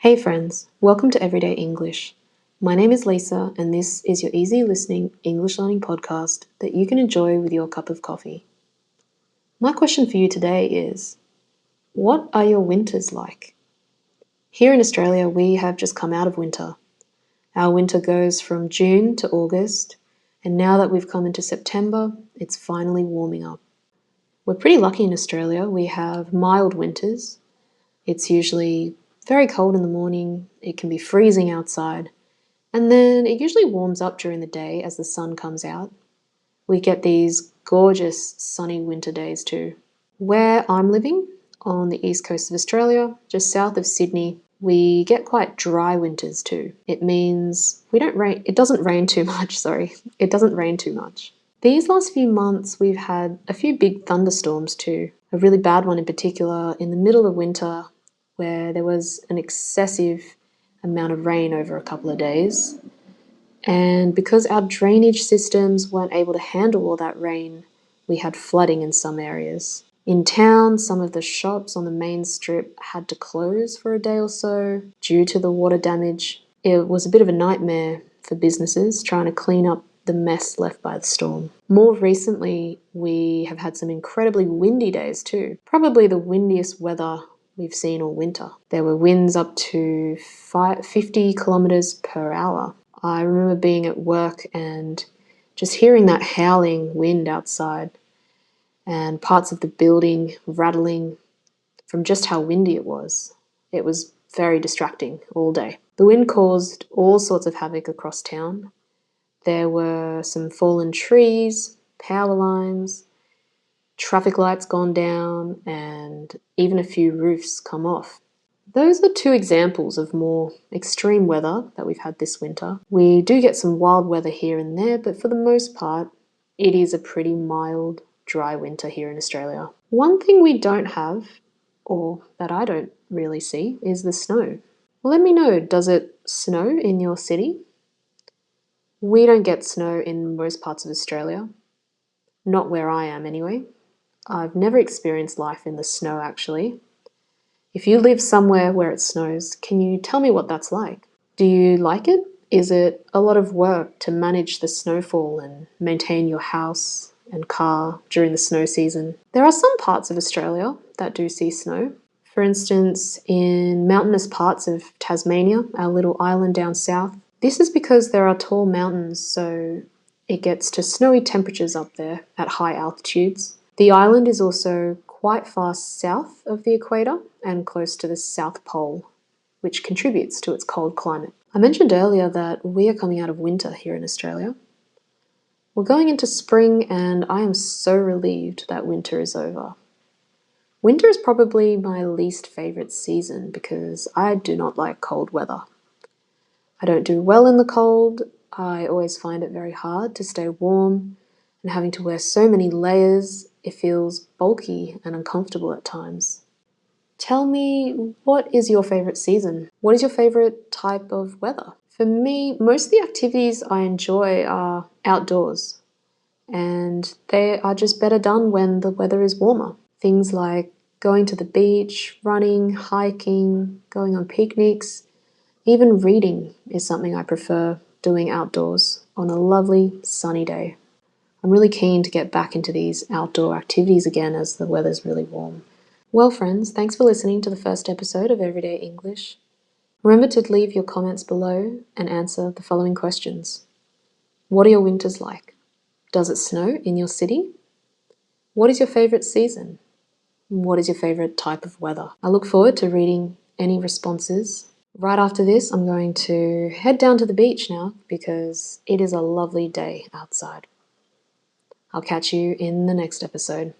Hey friends, welcome to Everyday English. My name is Lisa, and this is your easy listening English learning podcast that you can enjoy with your cup of coffee. My question for you today is, what are your winters like? Here in Australia, we have just come out of winter. Our winter goes from June to August, and now that we've come into September, it's finally warming up. We're pretty lucky in Australia. We have mild winters. It's usually very cold in the morning, it can be freezing outside, and then it usually warms up during the day as the sun comes out. We get these gorgeous sunny winter days too. Where I'm living, on the east coast of Australia, just south of Sydney, we get quite dry winters too. It means it doesn't rain too much, sorry. It doesn't rain too much. These last few months we've had a few big thunderstorms too. A really bad one in particular in the middle of winter where there was an excessive amount of rain over a couple of days. And because our drainage systems weren't able to handle all that rain, we had flooding in some areas. In town, some of the shops on the main strip had to close for a day or so due to the water damage. It was a bit of a nightmare for businesses trying to clean up the mess left by the storm. More recently, we have had some incredibly windy days too. Probably the windiest weather we've seen all winter. There were winds up to 50 kilometers per hour. I remember being at work and just hearing that howling wind outside and parts of the building rattling from just how windy it was. It was very distracting all day. The wind caused all sorts of havoc across town. There were some fallen trees, power lines, traffic lights gone down, and even a few roofs come off. Those are two examples of more extreme weather that we've had this winter. We do get some wild weather here and there, but for the most part, it is a pretty mild, dry winter here in Australia. One thing we don't have, or that I don't really see, is the snow. Well, let me know, does it snow in your city? We don't get snow in most parts of Australia. Not where I am, anyway. I've never experienced life in the snow, actually. If you live somewhere where it snows, can you tell me what that's like? Do you like it? Is it a lot of work to manage the snowfall and maintain your house and car during the snow season? There are some parts of Australia that do see snow. For instance, in mountainous parts of Tasmania, our little island down south. This is because there are tall mountains, so it gets to snowy temperatures up there at high altitudes. The island is also quite far south of the equator and close to the South Pole, which contributes to its cold climate. I mentioned earlier that we are coming out of winter here in Australia. We're going into spring, and I am so relieved that winter is over. Winter is probably my least favourite season because I do not like cold weather. I don't do well in the cold. I always find it very hard to stay warm, and having to wear so many layers, it feels bulky and uncomfortable at times. Tell me, what is your favourite season? What is your favourite type of weather? For me, most of the activities I enjoy are outdoors, and they are just better done when the weather is warmer. Things like going to the beach, running, hiking, going on picnics, even reading is something I prefer doing outdoors on a lovely sunny day. I'm really keen to get back into these outdoor activities again as the weather's really warm. Well, friends, thanks for listening to the first episode of Everyday English. Remember to leave your comments below and answer the following questions. What are your winters like? Does it snow in your city? What is your favourite season? What is your favourite type of weather? I look forward to reading any responses. Right after this, I'm going to head down to the beach now because it is a lovely day outside. I'll catch you in the next episode.